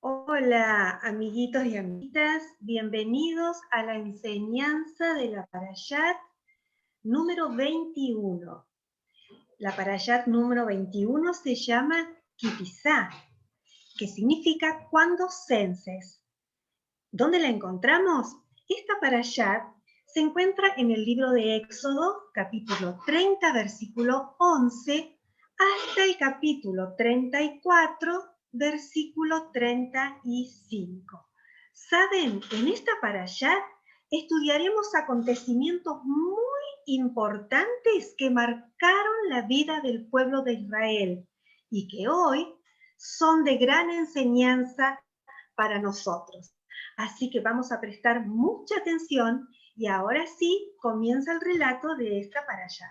Hola, amiguitos y amiguitas, bienvenidos a la enseñanza de la Parashat número 21. La Parashat número 21 se llama Kitisá, que significa cuando censes. ¿Dónde la encontramos? Esta Parashat se encuentra en el libro de Éxodo, capítulo 30, versículo 11, hasta el capítulo 34, versículo 35. ¿Saben? En esta parashá estudiaremos acontecimientos muy importantes que marcaron la vida del pueblo de Israel y que hoy son de gran enseñanza para nosotros. Así que vamos a prestar mucha atención y ahora sí comienza el relato de esta parashá.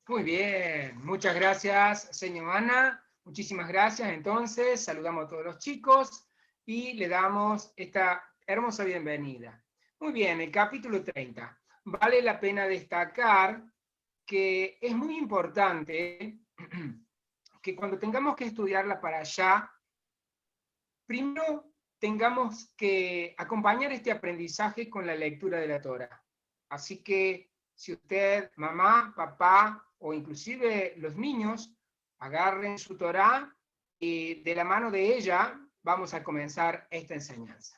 Muy bien, muchas gracias, señor Ana. Muchísimas gracias. Entonces, saludamos a todos los chicos y le damos esta hermosa bienvenida. Muy bien, el capítulo 30. Vale la pena destacar que es muy importante que cuando tengamos que estudiarla para allá, primero tengamos que acompañar este aprendizaje con la lectura de la Torá. Así que si usted, mamá, papá o inclusive los niños, agarren su Torá y de la mano de ella vamos a comenzar esta enseñanza.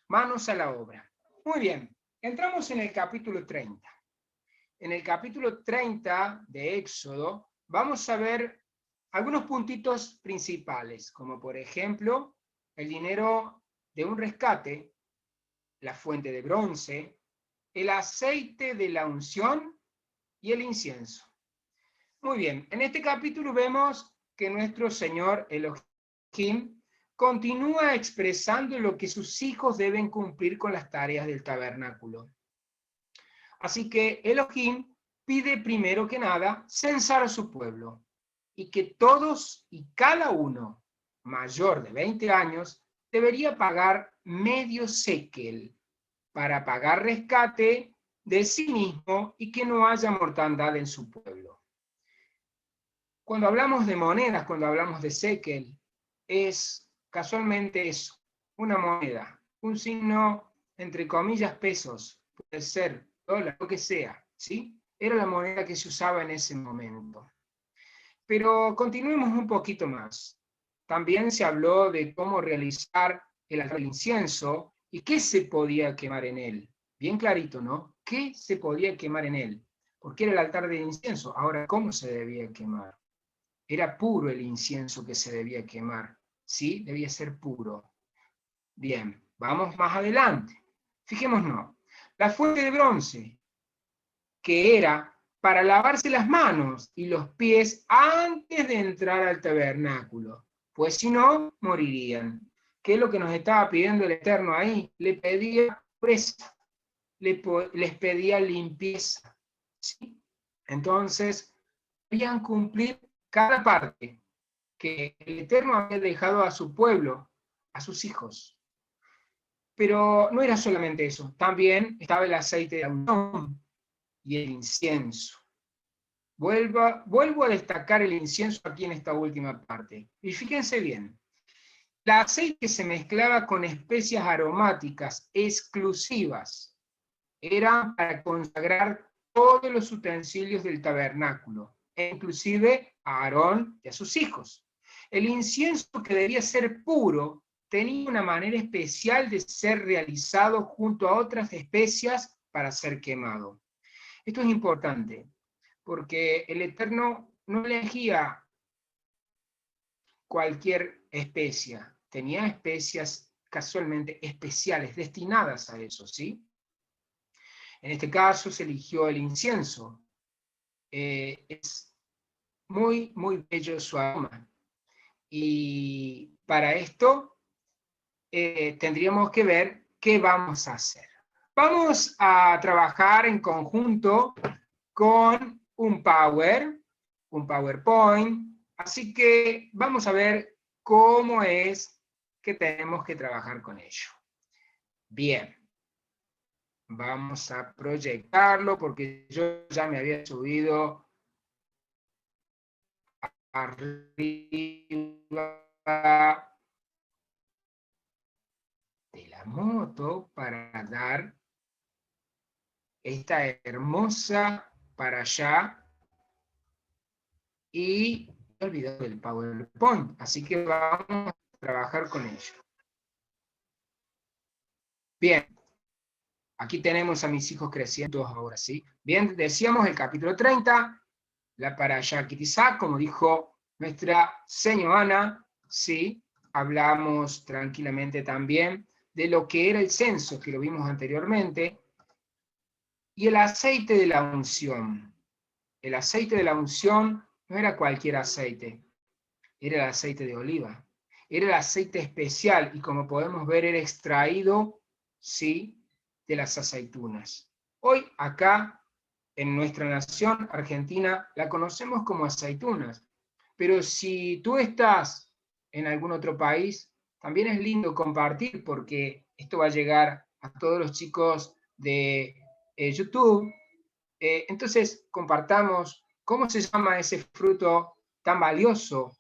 Manos a la obra. Muy bien, entramos en el capítulo 30. En el capítulo 30 de Éxodo vamos a ver algunos puntitos principales, como por ejemplo el dinero de un rescate, la fuente de bronce, el aceite de la unción y el incienso. Muy bien, en este capítulo vemos que nuestro Señor Elohim continúa expresando lo que sus hijos deben cumplir con las tareas del tabernáculo. Así que Elohim pide primero que nada censar a su pueblo y que todos y cada uno mayor de 20 años debería pagar medio shekel para pagar rescate de sí mismo y que no haya mortandad en su pueblo. Cuando hablamos de monedas, cuando hablamos de shekel, es casualmente eso, una moneda, un signo entre comillas pesos, puede ser dólar, lo que sea, ¿sí? Era la moneda que se usaba en ese momento. Pero continuemos un poquito más. También se habló de cómo realizar el altar del incienso y qué se podía quemar en él. Bien clarito, ¿no? ¿Qué se podía quemar en él? Porque era el altar del incienso. Ahora, ¿cómo se debía quemar? Era puro el incienso que se debía quemar, ¿sí? Debía ser puro. Bien, vamos más adelante. Fijémonos, la fuente de bronce, que era para lavarse las manos y los pies antes de entrar al tabernáculo, pues si no, morirían. ¿Qué es lo que nos estaba pidiendo el Eterno ahí? Le pedía pureza, les pedía limpieza, ¿sí? Entonces, debían cumplir cada parte que el Eterno había dejado a su pueblo, a sus hijos. Pero no era solamente eso, también estaba el aceite de la unción y el incienso. Vuelvo a destacar el incienso aquí en esta última parte. Y fíjense bien, el aceite se mezclaba con especias aromáticas exclusivas. Era para consagrar todos los utensilios del tabernáculo, e inclusive a Aarón y a sus hijos. El incienso, que debía ser puro, tenía una manera especial de ser realizado junto a otras especias para ser quemado. Esto es importante, porque el Eterno no elegía cualquier especia, tenía especias casualmente especiales, destinadas a eso, ¿sí? En este caso se eligió el incienso. Es muy, muy bello su aroma. Y para esto tendríamos que ver qué vamos a hacer. Vamos a trabajar en conjunto con un PowerPoint, así que vamos a ver cómo es que tenemos que trabajar con ello. Bien, vamos a proyectarlo porque yo ya me había subido arriba de la moto para dar esta hermosa para allá y he olvidado el PowerPoint, así que vamos a trabajar con ello. Bien, aquí tenemos a mis hijos creciendo ahora, ¿sí? Bien, decíamos el capítulo 30, la Parashá Kitizá, como dijo nuestra señora Ana, ¿sí? Hablamos tranquilamente también de lo que era el censo, que lo vimos anteriormente, y el aceite de la unción. El aceite de la unción no era cualquier aceite, era el aceite de oliva. Era el aceite especial y como podemos ver era extraído, sí, de las aceitunas. Hoy acá en nuestra nación, Argentina, la conocemos como aceitunas. Pero si tú estás en algún otro país, también es lindo compartir porque esto va a llegar a todos los chicos de YouTube. Entonces, compartamos cómo se llama ese fruto tan valioso,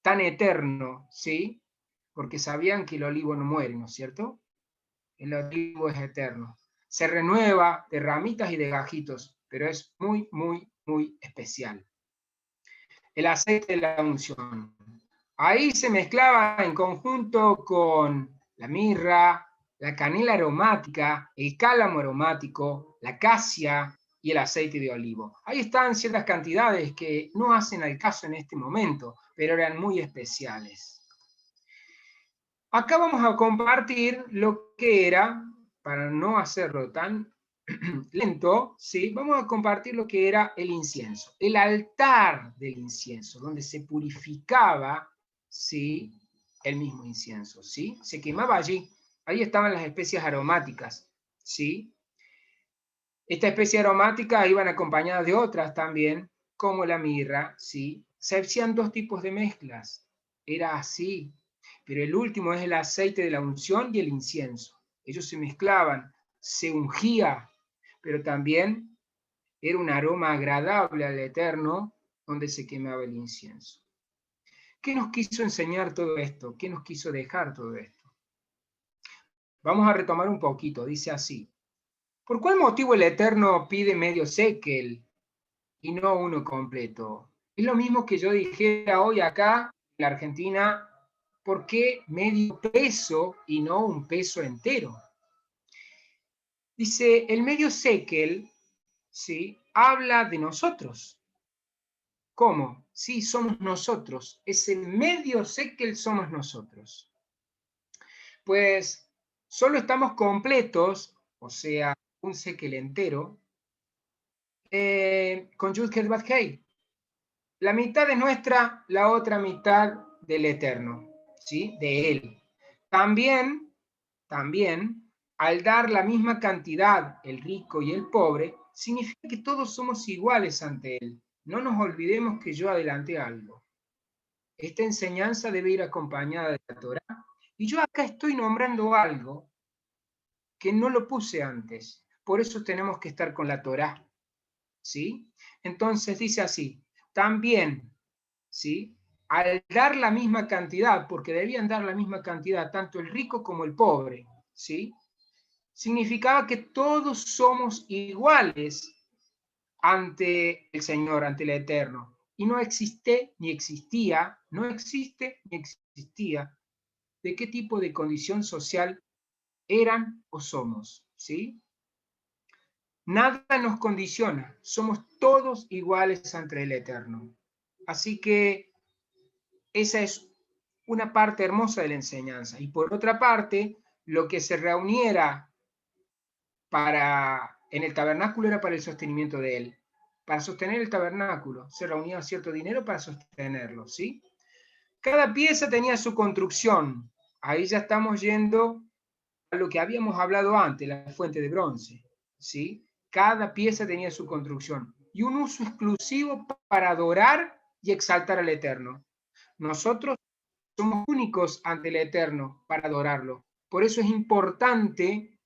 tan eterno, ¿sí? Porque sabían que el olivo no muere, ¿no es cierto? El olivo es eterno. Se renueva de ramitas y de gajitos, pero es muy, muy, muy especial. El aceite de la unción. Ahí se mezclaba en conjunto con la mirra, la canela aromática, el cálamo aromático, la casia y el aceite de olivo. Ahí están ciertas cantidades que no hacen al caso en este momento, pero eran muy especiales. Acá vamos a compartir lo que era, para no hacerlo tan lento, ¿sí? Vamos a compartir lo que era el incienso, el altar del incienso, donde se purificaba, ¿sí? El mismo incienso, ¿sí? Se quemaba allí, ahí estaban las especias aromáticas, ¿sí? Estas especies aromáticas iban acompañadas de otras también, como la mirra, ¿sí? Se hacían dos tipos de mezclas, era así, pero el último es el aceite de la unción y el incienso. Ellos se mezclaban, se ungía, pero también era un aroma agradable al Eterno donde se quemaba el incienso. ¿Qué nos quiso enseñar todo esto? ¿Qué nos quiso dejar todo esto? Vamos a retomar un poquito, dice así. ¿Por cuál motivo el Eterno pide medio séquel y no uno completo? Es lo mismo que yo dijera hoy acá en la Argentina, ¿por qué medio peso y no un peso entero? Dice, el medio séquel, ¿sí? Habla de nosotros. ¿Cómo? Sí, somos nosotros. Ese medio séquel somos nosotros. Pues solo estamos completos, o sea, un séquel entero, con Yud Ket Vav Hei. La mitad es nuestra, la otra mitad del Eterno, ¿sí? De Él. También, al dar la misma cantidad, el rico y el pobre, significa que todos somos iguales ante Él. No nos olvidemos que yo adelanté algo. Esta enseñanza debe ir acompañada de la Torá. Y yo acá estoy nombrando algo que no lo puse antes. Por eso tenemos que estar con la Torá, ¿sí? Entonces dice así, también, ¿sí? Al dar la misma cantidad, porque debían dar la misma cantidad tanto el rico como el pobre, ¿sí? Significaba que todos somos iguales ante el Señor, ante el Eterno. Y no existe ni existía, no existe ni existía de qué tipo de condición social eran o somos, ¿sí? Nada nos condiciona, somos todos iguales ante el Eterno. Así que esa es una parte hermosa de la enseñanza. Y por otra parte, lo que se reuniera en el tabernáculo era para el sostenimiento de él. Para sostener el tabernáculo se reunía cierto dinero para sostenerlo, ¿sí? Cada pieza tenía su construcción. Ahí ya estamos yendo a lo que habíamos hablado antes, la fuente de bronce, ¿sí? Cada pieza tenía su construcción y un uso exclusivo para adorar y exaltar al Eterno. Nosotros somos únicos ante el Eterno para adorarlo. Por eso es importante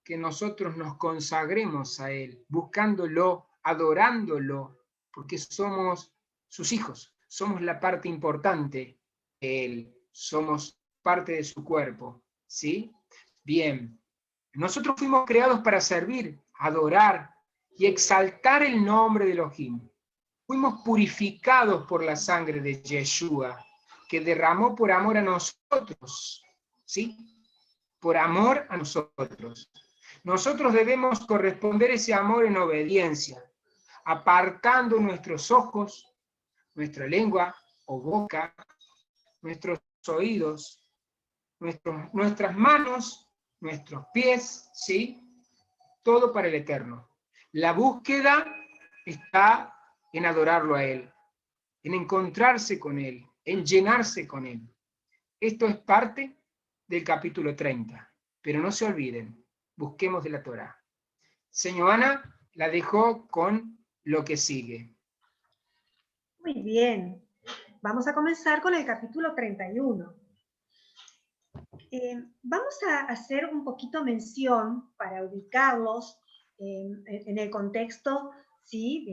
que nosotros nos consagremos a Él, buscándolo, adorándolo, porque somos sus hijos, somos la parte importante Él, somos parte de su cuerpo, ¿sí? Bien, nosotros fuimos creados para servir, adorar y exaltar el nombre de Elohim. Fuimos purificados por la sangre de Yeshua, que derramó por amor a nosotros, ¿sí? Por amor a nosotros. Nosotros debemos corresponder ese amor en obediencia, apartando nuestros ojos, nuestra lengua o boca, nuestros oídos, nuestras manos, nuestros pies, ¿sí? Todo para el Eterno. La búsqueda está en adorarlo a Él, en encontrarse con Él, en llenarse con Él. Esto es parte del capítulo 30, pero no se olviden, busquemos de la Torá. Señor Ana, la dejo con lo que sigue. Muy bien, vamos a comenzar con el capítulo 31. Vamos a hacer un poquito mención para ubicarlos en el contexto, ¿sí?,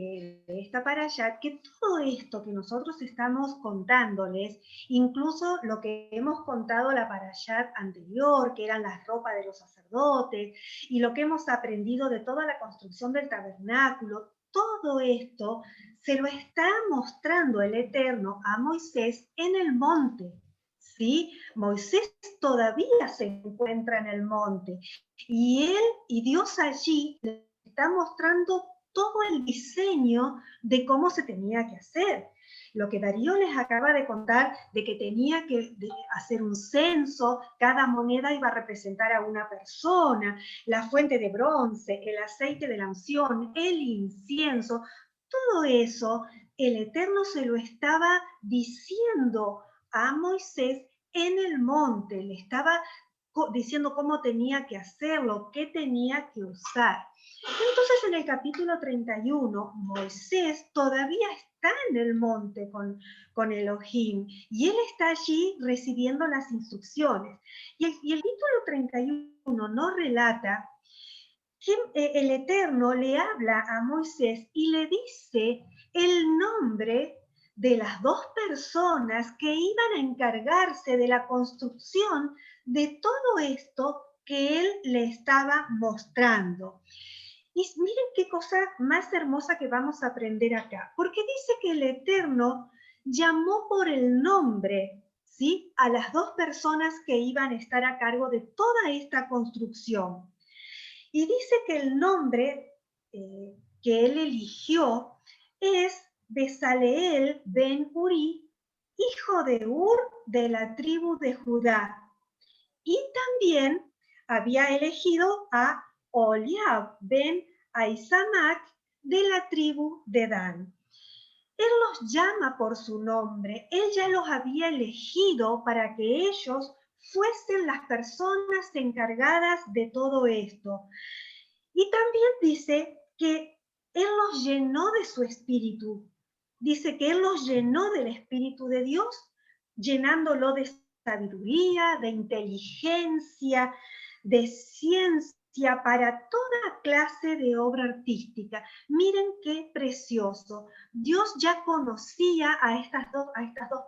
de esta parashat, que todo esto que nosotros estamos contándoles, incluso lo que hemos contado la parashat anterior, que eran las ropas de los sacerdotes, y lo que hemos aprendido de toda la construcción del tabernáculo, todo esto se lo está mostrando el Eterno a Moisés en el monte. ¿Sí? Moisés todavía se encuentra en el monte y él y Dios allí le está mostrando todo el diseño de cómo se tenía que hacer. Lo que Darío les acaba de contar de que tenía que hacer un censo, cada moneda iba a representar a una persona, la fuente de bronce, el aceite de la unción, el incienso, todo eso el Eterno se lo estaba diciendo a Moisés en el monte, le estaba diciendo cómo tenía que hacerlo, qué tenía que usar. Entonces en el capítulo 31, Moisés todavía está en el monte con Elohim y él está allí recibiendo las instrucciones. Y el capítulo 31 nos relata que el Eterno le habla a Moisés y le dice el nombre de las dos personas que iban a encargarse de la construcción de todo esto que él le estaba mostrando. Y miren qué cosa más hermosa que vamos a aprender acá, porque dice que el Eterno llamó por el nombre, ¿sí?, a las dos personas que iban a estar a cargo de toda esta construcción. Y dice que el nombre que él eligió es Besaleel ben Uri, hijo de Ur de la tribu de Judá. Y también había elegido a Oliab ben Ahisamac de la tribu de Dan. Él los llama por su nombre, él ya los había elegido para que ellos fuesen las personas encargadas de todo esto. Y también dice que él los llenó de su espíritu. Dice que él los llenó del espíritu de Dios, llenándolo de sabiduría, de inteligencia, de ciencia para toda clase de obra artística. Miren qué precioso. Dios ya conocía a estas dos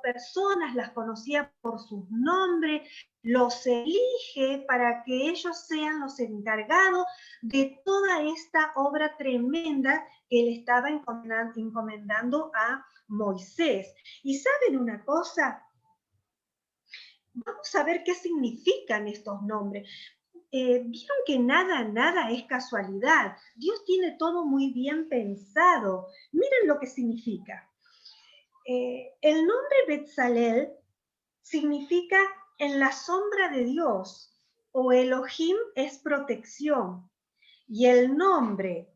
personas, las conocía por sus nombres, los elige para que ellos sean los encargados de toda esta obra tremenda que le estaba encomendando a Moisés. ¿Y saben una cosa? Vamos a ver qué significan estos nombres. Vieron que nada es casualidad. Dios tiene todo muy bien pensado. Miren lo que significa. El nombre Betzalel significa en la sombra de Dios, o Elohim es protección. Y el nombre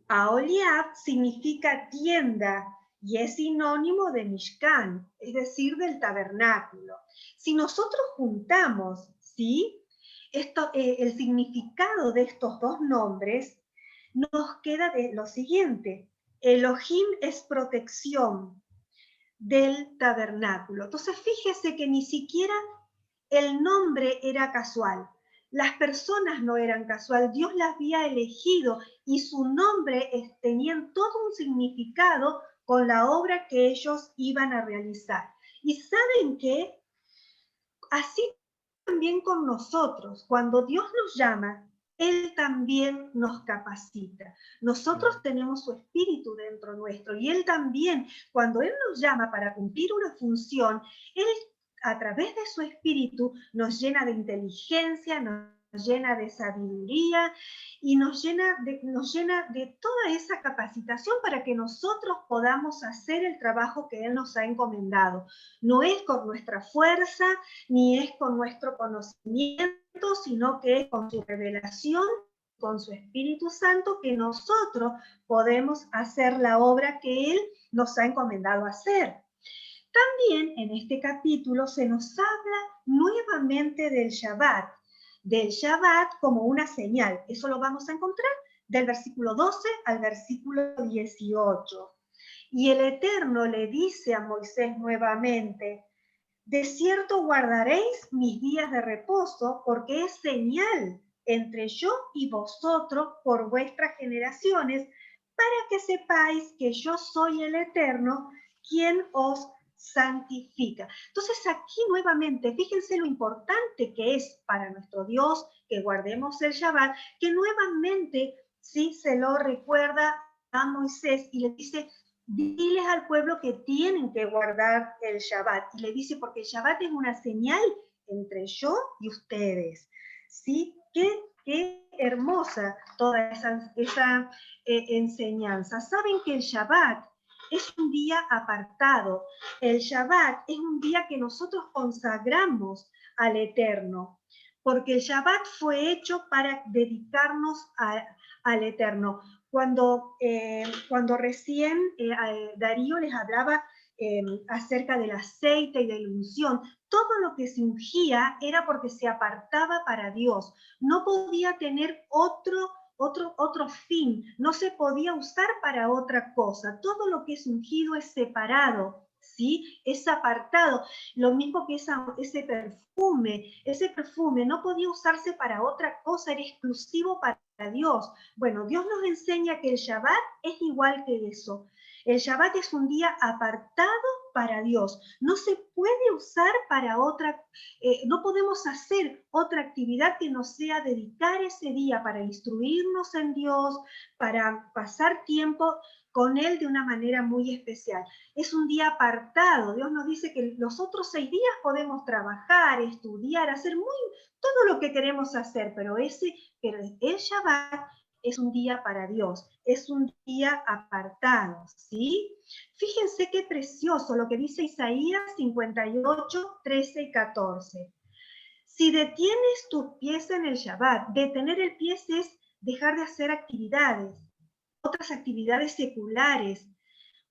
Aholiab significa tienda y es sinónimo de Mishkan, es decir, del tabernáculo. Si nosotros juntamos, ¿sí?, el significado de estos dos nombres, nos queda de lo siguiente: Elohim es protección del tabernáculo. Entonces fíjese que ni siquiera el nombre era casual. Las personas no eran casual, Dios las había elegido y su nombre tenían todo un significado con la obra que ellos iban a realizar. Y ¿saben qué? Así también con nosotros, cuando Dios nos llama, Él también nos capacita. Nosotros tenemos su espíritu dentro nuestro y Él también, cuando Él nos llama para cumplir una función, Él a través de su espíritu nos llena de inteligencia, nos llena de sabiduría y nos llena de toda esa capacitación para que nosotros podamos hacer el trabajo que Él nos ha encomendado. No es con nuestra fuerza, ni es con nuestro conocimiento, sino que es con su revelación, con su Espíritu Santo, que nosotros podemos hacer la obra que Él nos ha encomendado hacer. También en este capítulo se nos habla nuevamente del Shabbat como una señal. Eso lo vamos a encontrar del versículo 12 al versículo 18. Y el Eterno le dice a Moisés nuevamente: de cierto guardaréis mis días de reposo, porque es señal entre yo y vosotros por vuestras generaciones, para que sepáis que yo soy el Eterno, quien os santifica. Entonces aquí nuevamente, fíjense lo importante que es para nuestro Dios que guardemos el Shabbat, que nuevamente sí se lo recuerda a Moisés y le dice: diles al pueblo que tienen que guardar el Shabbat. Y le dice, porque el Shabbat es una señal entre yo y ustedes. ¿Sí? Qué hermosa toda esa enseñanza. Saben que el Shabbat es un día apartado. El Shabbat es un día que nosotros consagramos al Eterno, porque el Shabbat fue hecho para dedicarnos al Eterno. Cuando recién Darío les hablaba acerca del aceite y de la unción, todo lo que se ungía era porque se apartaba para Dios. No podía tener otro fin, no se podía usar para otra cosa. Todo lo que es ungido es separado, ¿sí? Es apartado. Lo mismo que ese perfume no podía usarse para otra cosa, era exclusivo para Dios. Bueno, Dios nos enseña que el Shabbat es igual que eso. El Shabbat es un día apartado para Dios. No se puede usar para otra, no podemos hacer otra actividad que no sea dedicar ese día para instruirnos en Dios, para pasar tiempo con Él de una manera muy especial. Es un día apartado. Dios nos dice que los otros 6 días podemos trabajar, estudiar, hacer todo lo que queremos hacer, pero el Shabbat es un día para Dios, es un día apartado, ¿sí? Fíjense qué precioso lo que dice Isaías 58, 13 y 14. Si detienes tus pies en el Shabbat, detener el pie es dejar de hacer otras actividades seculares,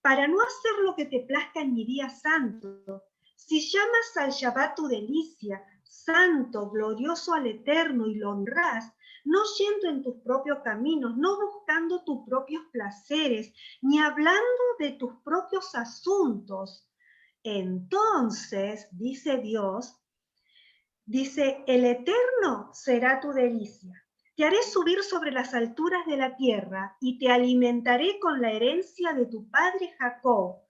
para no hacer lo que te plazca en mi día santo. Si llamas al Shabbat tu delicia, santo, glorioso al Eterno, y lo honrás, no yendo en tus propios caminos, no buscando tus propios placeres, ni hablando de tus propios asuntos, entonces, dice Dios, dice, el Eterno será tu delicia. Te haré subir sobre las alturas de la tierra y te alimentaré con la herencia de tu padre Jacob,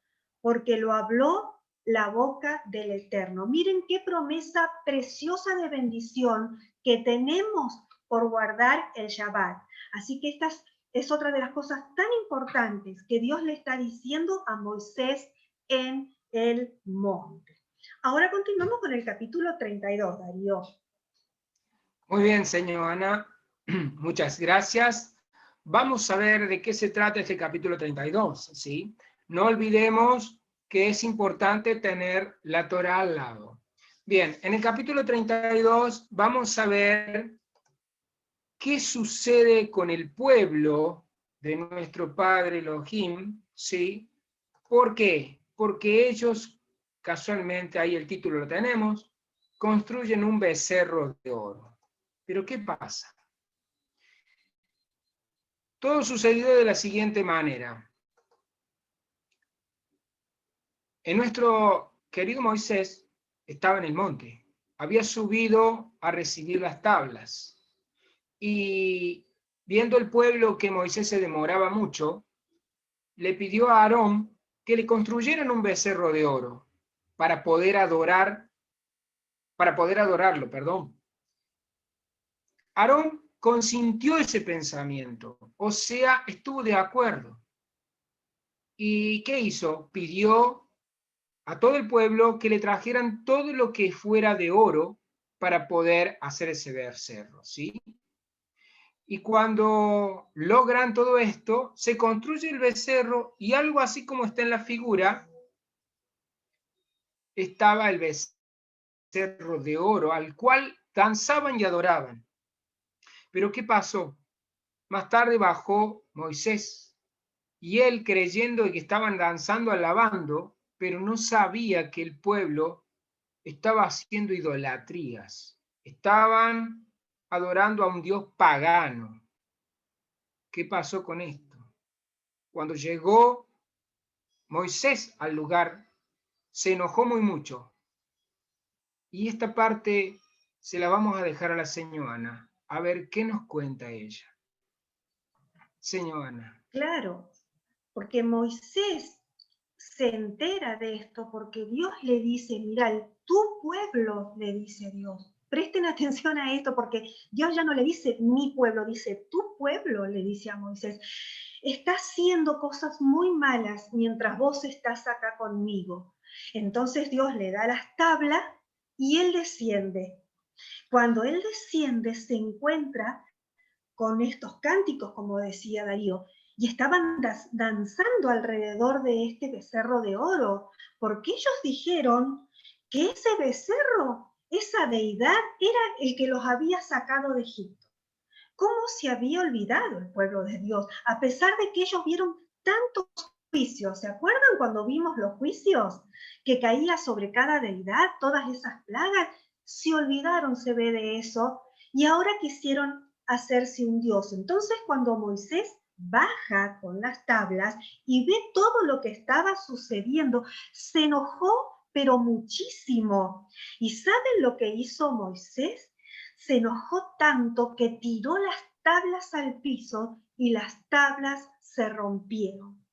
porque lo habló la boca del Eterno. Miren qué promesa preciosa de bendición que tenemos por guardar el Shabbat. Así que esta es otra de las cosas tan importantes que Dios le está diciendo a Moisés en el monte. Ahora continuamos con el capítulo 32, Darío. Muy bien, señora Ana. Muchas gracias. Vamos a ver de qué se trata este capítulo 32, ¿sí? No olvidemos que es importante tener la Torá al lado. Bien, en el capítulo 32 vamos a ver qué sucede con el pueblo de nuestro padre Elohim, ¿sí? ¿Por qué? Porque ellos, casualmente, ahí el título lo tenemos, construyen un becerro de oro. Pero ¿qué pasa? Todo sucedió de la siguiente manera. Nuestro querido Moisés estaba en el monte, había subido a recibir las tablas, y viendo el pueblo que Moisés se demoraba mucho, le pidió a Aarón que le construyeran un becerro de oro. para poder adorarlo, perdón. Aarón consintió ese pensamiento, o sea, estuvo de acuerdo. ¿Y qué hizo? Pidió a todo el pueblo que le trajeran todo lo que fuera de oro para poder hacer ese becerro, ¿sí? Y cuando logran todo esto, se construye el becerro y algo así como está en la figura, estaba el becerro de oro al cual danzaban y adoraban. Pero ¿qué pasó? Más tarde bajó Moisés y él, creyendo que estaban danzando, alabando, pero no sabía que el pueblo estaba haciendo idolatrías, estaban adorando a un dios pagano. ¿Qué pasó con esto? Cuando llegó Moisés al lugar, se enojó muy mucho. Y esta parte se la vamos a dejar a la señora Ana, a ver qué nos cuenta ella. Señora Ana. Claro, porque Moisés se entera de esto porque Dios le dice, mira, tu pueblo, le dice Dios. Presten atención a esto porque Dios ya no le dice mi pueblo, dice tu pueblo, le dice a Moisés. Está haciendo cosas muy malas mientras vos estás acá conmigo. Entonces Dios le da las tablas y él desciende. Cuando él desciende se encuentra con estos cánticos, como decía Darío, y estaban danzando alrededor de este becerro de oro, porque ellos dijeron que ese becerro, esa deidad, era el que los había sacado de Egipto. ¿Cómo se había olvidado el pueblo de Dios? A pesar de que ellos vieron tantos juicios, ¿se acuerdan cuando vimos los juicios que caía sobre cada deidad, todas esas plagas? Se olvidaron, se ve de eso, y ahora quisieron hacerse un Dios. Entonces, cuando Moisés baja con las tablas y ve todo lo que estaba sucediendo, se enojó, pero muchísimo. ¿Y saben lo que hizo Moisés? Se enojó tanto que tiró las tablas al piso y las tablas se rompieron.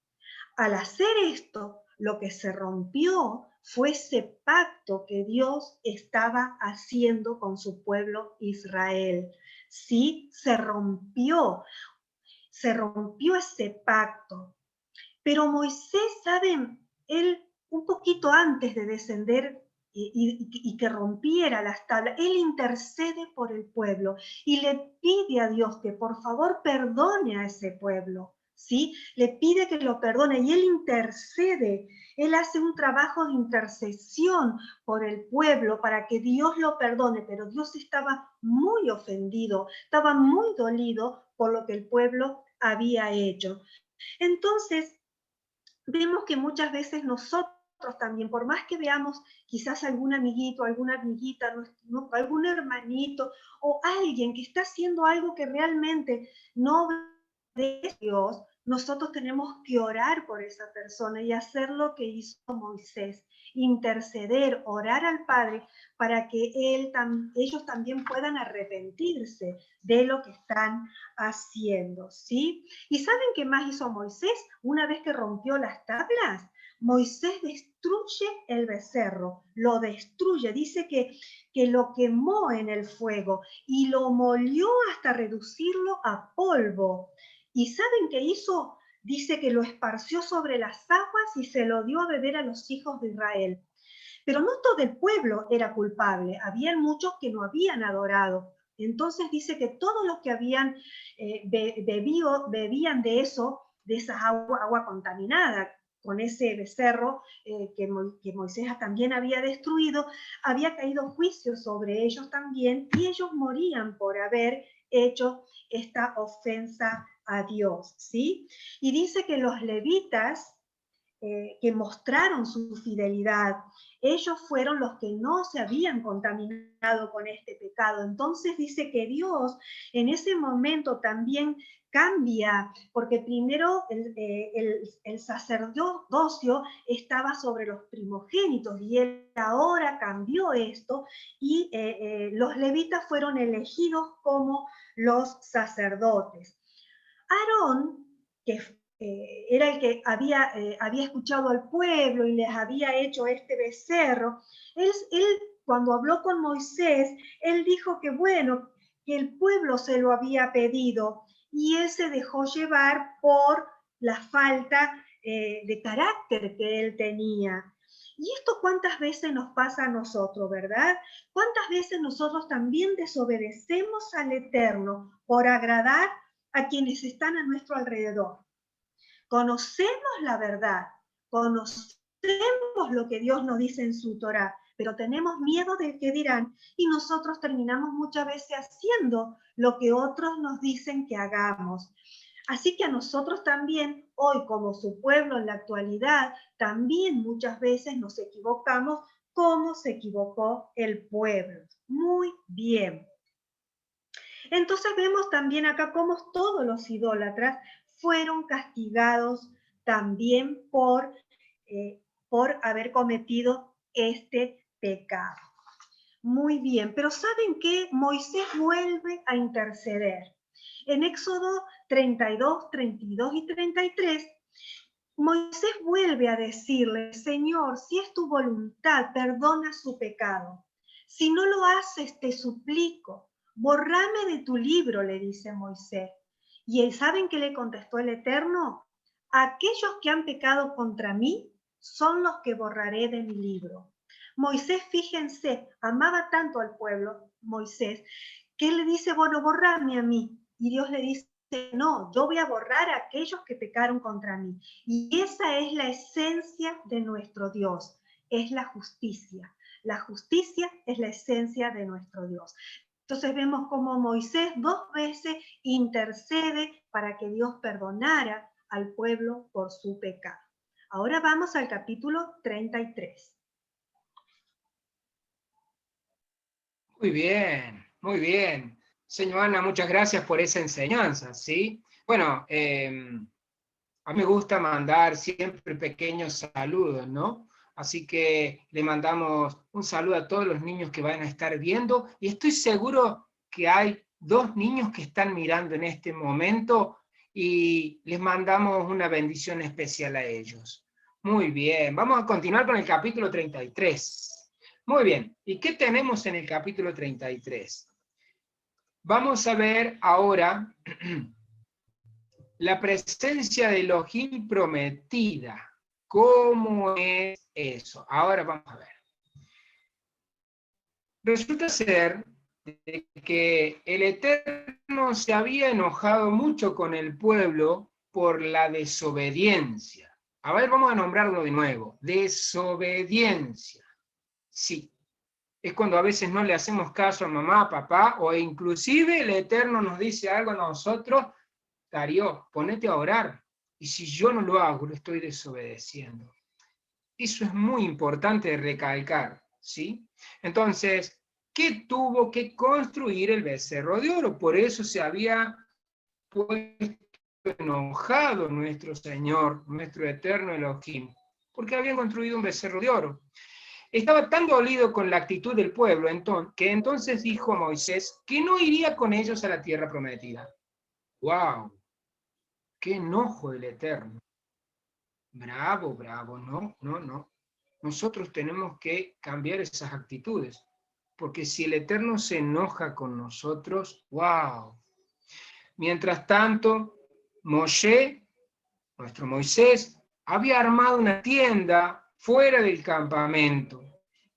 Al hacer esto, lo que se rompió fue ese pacto que Dios estaba haciendo con su pueblo Israel. Sí, se rompió ese pacto. Pero Moisés, ¿saben? Él, un poquito antes de descender y que rompiera las tablas, él intercede por el pueblo y le pide a Dios que por favor perdone a ese pueblo, ¿sí? Le pide que lo perdone y él intercede, él hace un trabajo de intercesión por el pueblo para que Dios lo perdone, pero Dios estaba muy ofendido, estaba muy dolido por lo que el pueblo había hecho. Entonces, vemos que muchas veces nosotros también, por más que veamos quizás algún amiguito, alguna amiguita, ¿no? Algún hermanito o alguien que está haciendo algo que realmente no de Dios, nosotros tenemos que orar por esa persona y hacer lo que hizo Moisés, interceder, orar al Padre para que ellos también puedan arrepentirse de lo que están haciendo, ¿sí? ¿Y saben qué más hizo Moisés? Una vez que rompió las tablas, Moisés destruye el becerro, lo destruye, dice que lo quemó en el fuego y lo molió hasta reducirlo a polvo. ¿Y saben qué hizo? Dice que lo esparció sobre las aguas y se lo dio a beber a los hijos de Israel. Pero no todo el pueblo era culpable, habían muchos que no habían adorado. Entonces dice que todos los que habían bebían de eso, de esa agua contaminada, con ese becerro que Moisés también había destruido, había caído juicio sobre ellos también y ellos morían por haber hecho esta ofensa a Dios, ¿sí? Y dice que los levitas que mostraron su fidelidad, ellos fueron los que no se habían contaminado con este pecado. Entonces dice que Dios en ese momento también cambia, porque primero el sacerdocio estaba sobre los primogénitos y él ahora cambió esto y los levitas fueron elegidos como los sacerdotes. Aarón, que era el que había escuchado al pueblo y les había hecho este becerro, él cuando habló con Moisés, él dijo que bueno, que el pueblo se lo había pedido y él se dejó llevar por la falta de carácter que él tenía. ¿Y esto cuántas veces nos pasa a nosotros, verdad? ¿Cuántas veces nosotros también desobedecemos al Eterno por agradar a quienes están a nuestro alrededor? Conocemos la verdad, conocemos lo que Dios nos dice en su Torá, pero tenemos miedo del que dirán y nosotros terminamos muchas veces haciendo lo que otros nos dicen que hagamos. Así que a nosotros también, hoy como su pueblo en la actualidad, también muchas veces nos equivocamos como se equivocó el pueblo. Muy bien. Entonces vemos también acá cómo todos los idólatras fueron castigados también por haber cometido este pecado. Muy bien, pero ¿saben qué? Moisés vuelve a interceder. En Éxodo 32, 32 y 33, Moisés vuelve a decirle, Señor, si es tu voluntad, perdona su pecado. Si no lo haces, te suplico, borrame de tu libro, le dice Moisés. ¿Y saben qué le contestó el Eterno? Aquellos que han pecado contra mí son los que borraré de mi libro. Moisés, fíjense, amaba tanto al pueblo, Moisés, que él le dice, bueno, borrame a mí. Y Dios le dice, no, yo voy a borrar a aquellos que pecaron contra mí. Y esa es la esencia de nuestro Dios, es la justicia. La justicia es la esencia de nuestro Dios. Entonces vemos cómo Moisés 2 veces intercede para que Dios perdonara al pueblo por su pecado. Ahora vamos al capítulo 33. Muy bien, muy bien. Señor Ana, muchas gracias por esa enseñanza, ¿sí? Bueno, a mí me gusta mandar siempre pequeños saludos, ¿no? Así que le mandamos un saludo a todos los niños que van a estar viendo y estoy seguro que hay 2 niños que están mirando en este momento y les mandamos una bendición especial a ellos. Muy bien, vamos a continuar con el capítulo 33. Muy bien, ¿y qué tenemos en el capítulo 33? Vamos a ver ahora la presencia de Elohim prometida. ¿Cómo es eso? Ahora vamos a ver. Resulta ser que el Eterno se había enojado mucho con el pueblo por la desobediencia. A ver, vamos a nombrarlo de nuevo. Desobediencia. Sí. Es cuando a veces no le hacemos caso a mamá, papá, o inclusive el Eterno nos dice algo a nosotros, Darío, ponete a orar. Y si yo no lo hago, lo estoy desobedeciendo. Eso es muy importante de recalcar, ¿sí? Entonces, ¿qué tuvo que construir el becerro de oro? Por eso se había puesto enojado nuestro Señor, nuestro eterno Elohim, porque habían construido un becerro de oro. Estaba tan dolido con la actitud del pueblo que entonces dijo a Moisés que no iría con ellos a la tierra prometida. ¡Wow! ¡Qué enojo del Eterno! Bravo, bravo, no, no, no. Nosotros tenemos que cambiar esas actitudes, porque si el Eterno se enoja con nosotros, ¡wow! Mientras tanto, Moshe, nuestro Moisés, había armado una tienda fuera del campamento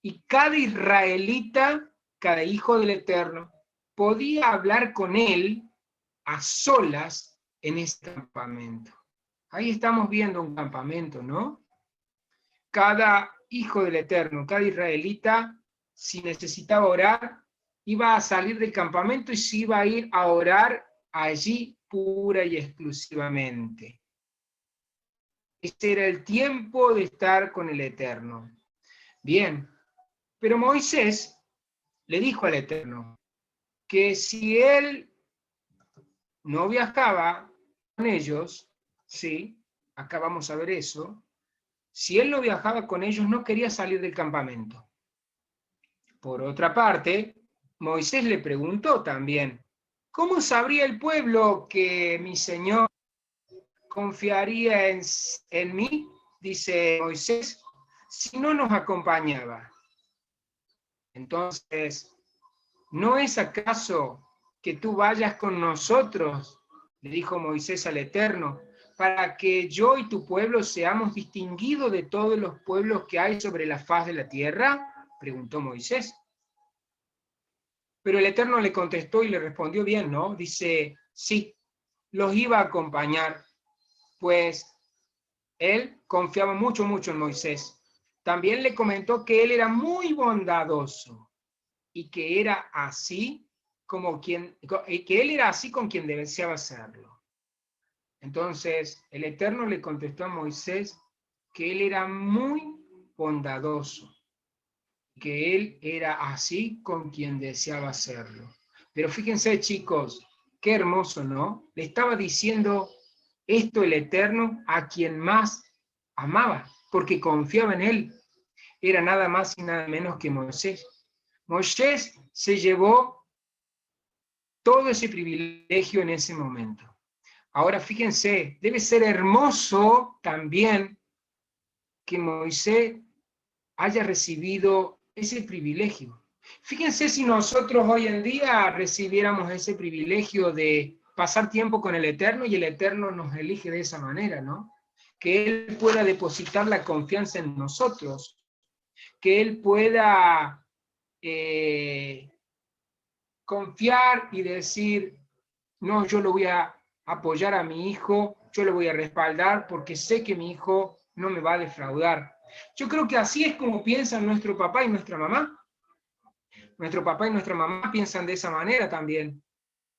y cada israelita, cada hijo del Eterno, podía hablar con él a solas en ese campamento. Ahí estamos viendo un campamento, ¿no? Cada hijo del Eterno, cada israelita, si necesitaba orar, iba a salir del campamento y se iba a ir a orar allí pura y exclusivamente. Ese era el tiempo de estar con el Eterno. Bien, pero Moisés le dijo al Eterno que si él no viajaba con ellos, ¿sí? Acá vamos a ver eso. Si él no viajaba con ellos, no quería salir del campamento. Por otra parte, Moisés le preguntó también, ¿cómo sabría el pueblo que mi Señor confiaría en mí, dice Moisés, si no nos acompañaba? Entonces, ¿no es acaso que tú vayas con nosotros, le dijo Moisés al Eterno, para que yo y tu pueblo seamos distinguidos de todos los pueblos que hay sobre la faz de la tierra? Preguntó Moisés. Pero el Eterno le contestó y le respondió bien, ¿no? Dice, sí, los iba a acompañar, pues él confiaba mucho en Moisés. También le comentó que él era muy bondadoso y que era así que él era así con quien deseaba serlo. Entonces, el Eterno le contestó a Moisés que él era muy bondadoso, que él era así con quien deseaba hacerlo. Pero fíjense, chicos, qué hermoso, ¿no? Le estaba diciendo esto el Eterno a quien más amaba, porque confiaba en él. Era nada más y nada menos que Moisés. Moisés se llevó todo ese privilegio en ese momento. Ahora fíjense, debe ser hermoso también que Moisés haya recibido ese privilegio. Fíjense si nosotros hoy en día recibiéramos ese privilegio de pasar tiempo con el Eterno y el Eterno nos elige de esa manera, ¿no? Que Él pueda depositar la confianza en nosotros, que Él pueda confiar y decir, no, yo lo voy a apoyar a mi hijo, yo lo voy a respaldar porque sé que mi hijo no me va a defraudar. Yo creo que así es como piensan nuestro papá y nuestra mamá. Nuestro papá y nuestra mamá piensan de esa manera también.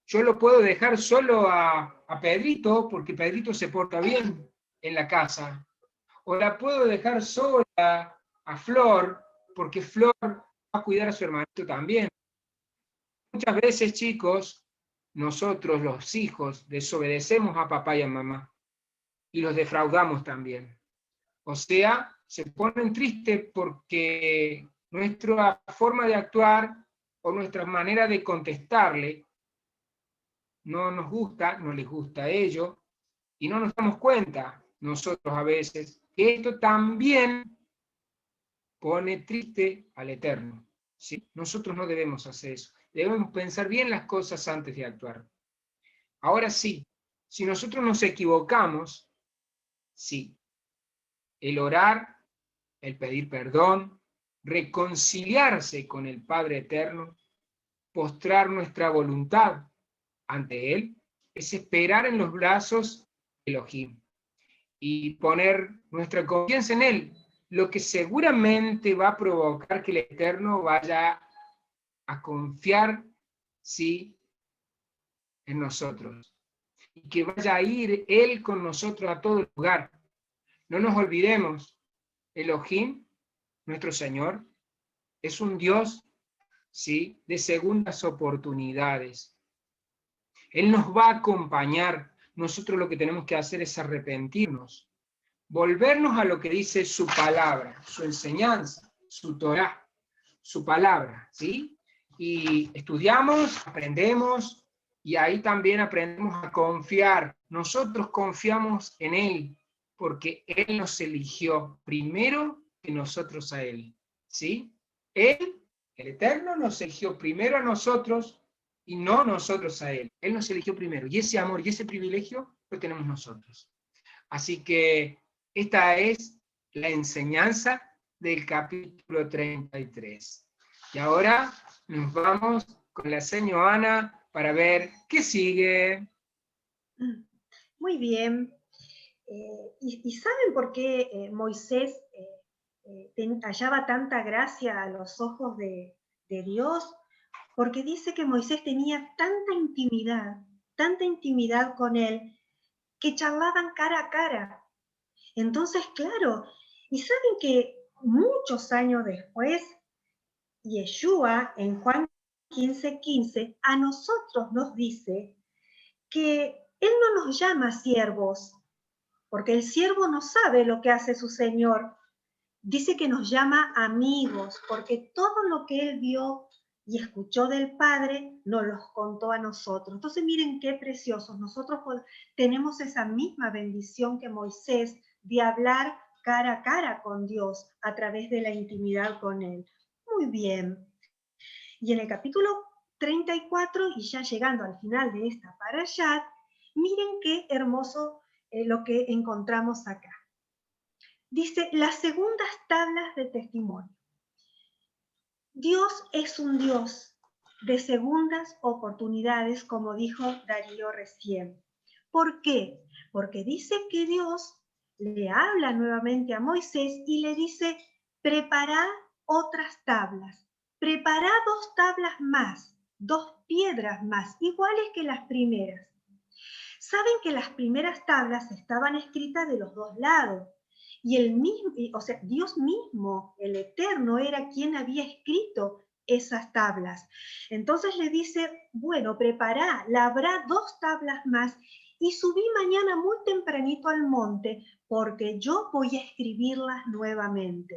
Yo lo puedo dejar solo a Pedrito porque Pedrito se porta bien en la casa. O la puedo dejar sola a Flor porque Flor va a cuidar a su hermanito también. Muchas veces, chicos, nosotros los hijos desobedecemos a papá y a mamá y los defraudamos también. O sea, se ponen tristes porque nuestra forma de actuar o nuestra manera de contestarle no nos gusta, no les gusta a ellos, y no nos damos cuenta nosotros a veces que esto también pone triste al Eterno. ¿Sí? Nosotros no debemos hacer eso. Debemos pensar bien las cosas antes de actuar. Ahora sí, si nosotros nos equivocamos, sí, el orar, el pedir perdón, reconciliarse con el Padre Eterno, postrar nuestra voluntad ante Él, es esperar en los brazos de Elohim y poner nuestra confianza en Él, lo que seguramente va a provocar que el Eterno vaya a confiar, sí, en nosotros y que vaya a ir Él con nosotros a todo lugar. No nos olvidemos, Elohim, nuestro Señor, es un Dios, ¿sí?, de segundas oportunidades. Él nos va a acompañar. Nosotros lo que tenemos que hacer es arrepentirnos, volvernos a lo que dice su palabra, su enseñanza, su Torá, su palabra, ¿sí? Y estudiamos, aprendemos, y ahí también aprendemos a confiar. Nosotros confiamos en Él, porque Él nos eligió primero que nosotros a Él, ¿sí? Él, el Eterno, nos eligió primero a nosotros y no nosotros a Él. Él nos eligió primero, y ese amor y ese privilegio lo tenemos nosotros. Así que esta es la enseñanza del capítulo 33. Y ahora nos vamos con la señora Ana para ver qué sigue. Muy bien. ¿Y saben por qué Moisés hallaba tanta gracia a los ojos de Dios? Porque dice que Moisés tenía tanta intimidad con él, que charlaban cara a cara. Entonces, claro, y saben que muchos años después, Yeshua en Juan 15:15 a nosotros nos dice que Él no nos llama siervos, porque el siervo no sabe lo que hace su Señor. Dice que nos llama amigos, porque todo lo que Él vio y escuchó del Padre, nos los contó a nosotros. Entonces miren qué preciosos. Nosotros tenemos esa misma bendición que Moisés de hablar cara a cara con Dios a través de la intimidad con Él. Muy bien. Y en el capítulo 34, y ya llegando al final de esta parashat, miren qué hermoso lo que encontramos acá. Dice, las segundas tablas de testimonio. Dios es un Dios de segundas oportunidades, como dijo Darío recién. ¿Por qué? Porque dice que Dios le habla nuevamente a Moisés y le dice, prepara otras tablas, prepara 2 tablas más, 2 piedras más, iguales que las primeras. Saben que las primeras tablas estaban escritas de los 2 lados, y el mismo, o sea, Dios mismo, el Eterno, era quien había escrito esas tablas. Entonces le dice, bueno, prepará, labrá 2 tablas más y subí mañana muy tempranito al monte, porque yo voy a escribirlas nuevamente.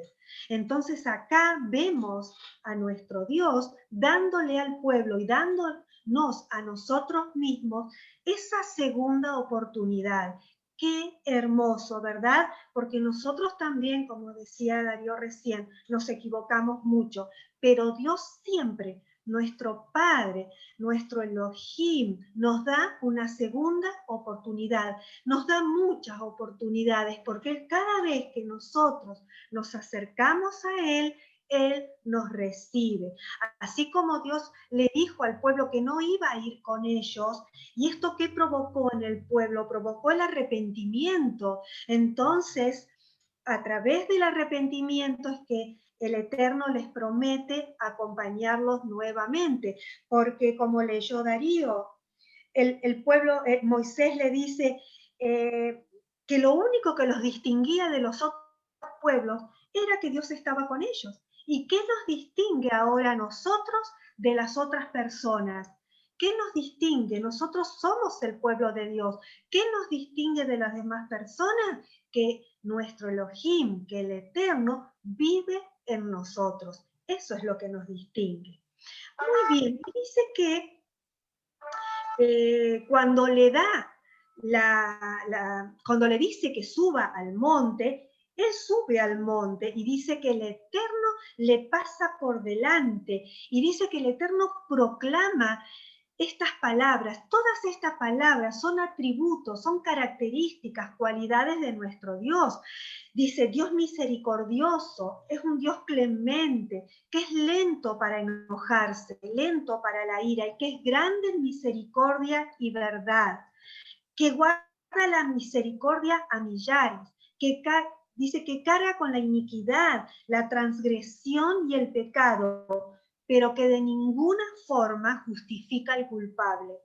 Entonces acá vemos a nuestro Dios dándole al pueblo y dándonos a nosotros mismos esa segunda oportunidad. Qué hermoso, ¿verdad? Porque nosotros también, como decía Darío recién, nos equivocamos mucho, pero Dios siempre, nuestro Padre, nuestro Elohim, nos da una segunda oportunidad, nos da muchas oportunidades, porque cada vez que nosotros nos acercamos a Él nos recibe. Así como Dios le dijo al pueblo que no iba a ir con ellos, ¿y esto qué provocó en el pueblo? Provocó el arrepentimiento. Entonces, a través del arrepentimiento es que el Eterno les promete acompañarlos nuevamente, porque como leyó Darío, el pueblo, Moisés le dice que lo único que los distinguía de los otros pueblos era que Dios estaba con ellos. ¿Y qué nos distingue ahora a nosotros de las otras personas? ¿Qué nos distingue? Nosotros somos el pueblo de Dios. ¿Qué nos distingue de las demás personas? Que nuestro Elohim, que el Eterno, vive en nosotros. Eso es lo que nos distingue. Muy bien, y dice que cuando le da cuando le dice que suba al monte, él sube al monte y dice que el Eterno le pasa por delante y dice que el Eterno proclama estas palabras. Todas estas palabras son atributos, son características, cualidades de nuestro Dios. Dice, Dios misericordioso, es un Dios clemente, que es lento para enojarse, lento para la ira, y que es grande en misericordia y verdad, que guarda la misericordia a millares, que dice que carga con la iniquidad, la transgresión y el pecado, pero que de ninguna forma justifica al culpable,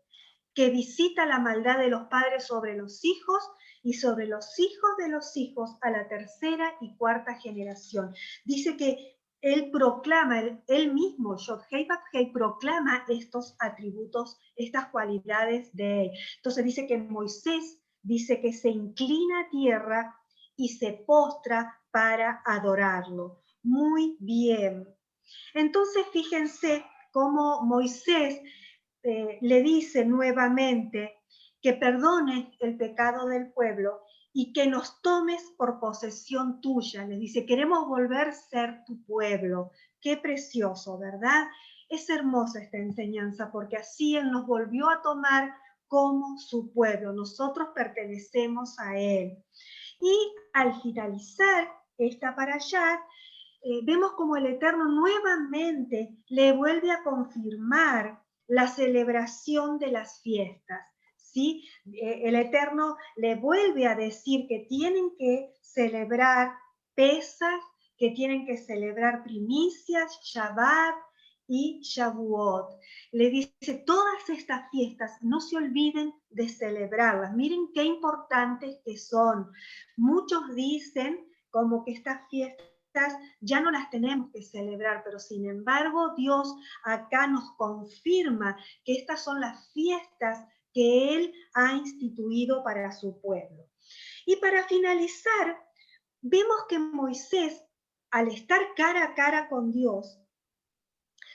que visita la maldad de los padres sobre los hijos y sobre los hijos de los hijos a la 3ª y 4ª generación. Dice que él proclama, él mismo, Yod-Hei Vav-Hei, proclama estos atributos, estas cualidades de él. Entonces dice que Moisés dice que se inclina a tierra y se postra para adorarlo. Muy bien. Entonces fíjense cómo Moisés le dice nuevamente que perdone el pecado del pueblo y que nos tomes por posesión tuya. Le dice, queremos volver a ser tu pueblo. Qué precioso, ¿verdad? Es hermosa esta enseñanza porque así Él nos volvió a tomar como su pueblo. Nosotros pertenecemos a Él. Y al finalizar esta parashat, vemos como el Eterno nuevamente le vuelve a confirmar la celebración de las fiestas. ¿Sí? El Eterno le vuelve a decir que tienen que celebrar Pesaj, que tienen que celebrar primicias, Shabbat y Shavuot. Le dice, todas estas fiestas no se olviden de celebrarlas. Miren qué importantes que son. Muchos dicen como que estas fiestas ya no las tenemos que celebrar, pero sin embargo Dios acá nos confirma que estas son las fiestas que Él ha instituido para su pueblo. Y para finalizar, vemos que Moisés, al estar cara a cara con Dios,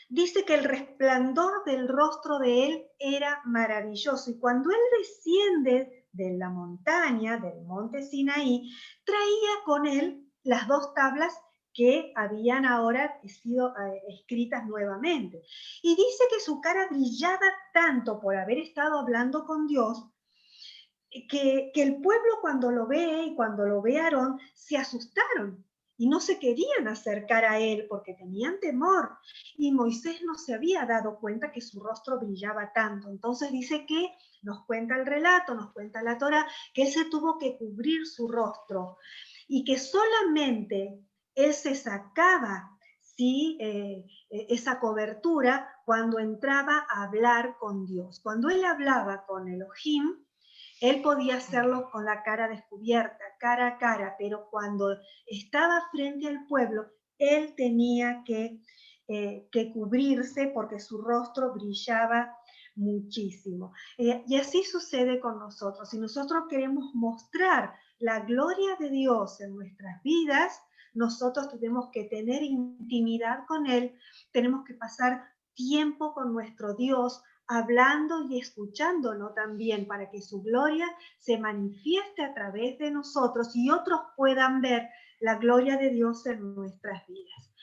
dice que el resplandor del rostro de él era maravilloso. Y cuando él desciende de la montaña, del monte Sinaí, traía con él las 2 tablas que habían ahora sido escritas nuevamente. Y dice que su cara brillaba tanto por haber estado hablando con Dios, que el pueblo cuando lo ve y cuando lo ve a Aarón, se asustaron y no se querían acercar a él porque tenían temor. Y Moisés no se había dado cuenta que su rostro brillaba tanto. Entonces dice que, nos cuenta el relato, nos cuenta la Torá, que él se tuvo que cubrir su rostro y que solamente él se sacaba, ¿sí? Esa cobertura cuando entraba a hablar con Dios. Cuando él hablaba con Elohim, él podía hacerlo con la cara descubierta, cara a cara, pero cuando estaba frente al pueblo, él tenía que cubrirse porque su rostro brillaba muchísimo. Y así sucede con nosotros. Si nosotros queremos mostrar la gloria de Dios en nuestras vidas, nosotros tenemos que tener intimidad con Él, tenemos que pasar tiempo con nuestro Dios, hablando y escuchándolo también, para que su gloria se manifieste a través de nosotros y otros puedan ver la gloria de Dios en nuestras vidas.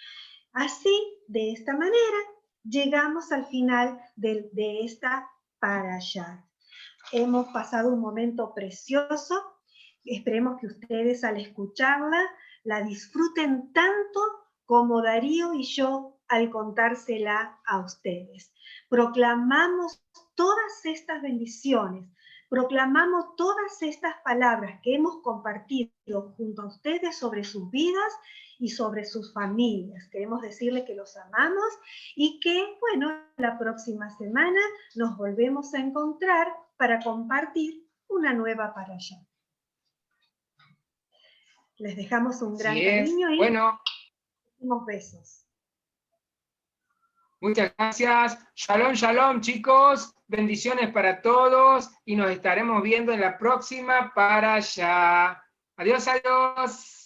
Así, de esta manera, llegamos al final de esta parashá. Hemos pasado un momento precioso. Esperemos que ustedes al escucharla la disfruten tanto como Darío y yo al contársela a ustedes. Proclamamos todas estas bendiciones, proclamamos todas estas palabras que hemos compartido junto a ustedes sobre sus vidas y sobre sus familias. Queremos decirles que los amamos y que, bueno, la próxima semana nos volvemos a encontrar para compartir una nueva parashá. Les dejamos un gran cariño y bueno, unos besos. Muchas gracias. Shalom, shalom, chicos. Bendiciones para todos y nos estaremos viendo en la próxima parashá. Adiós, adiós.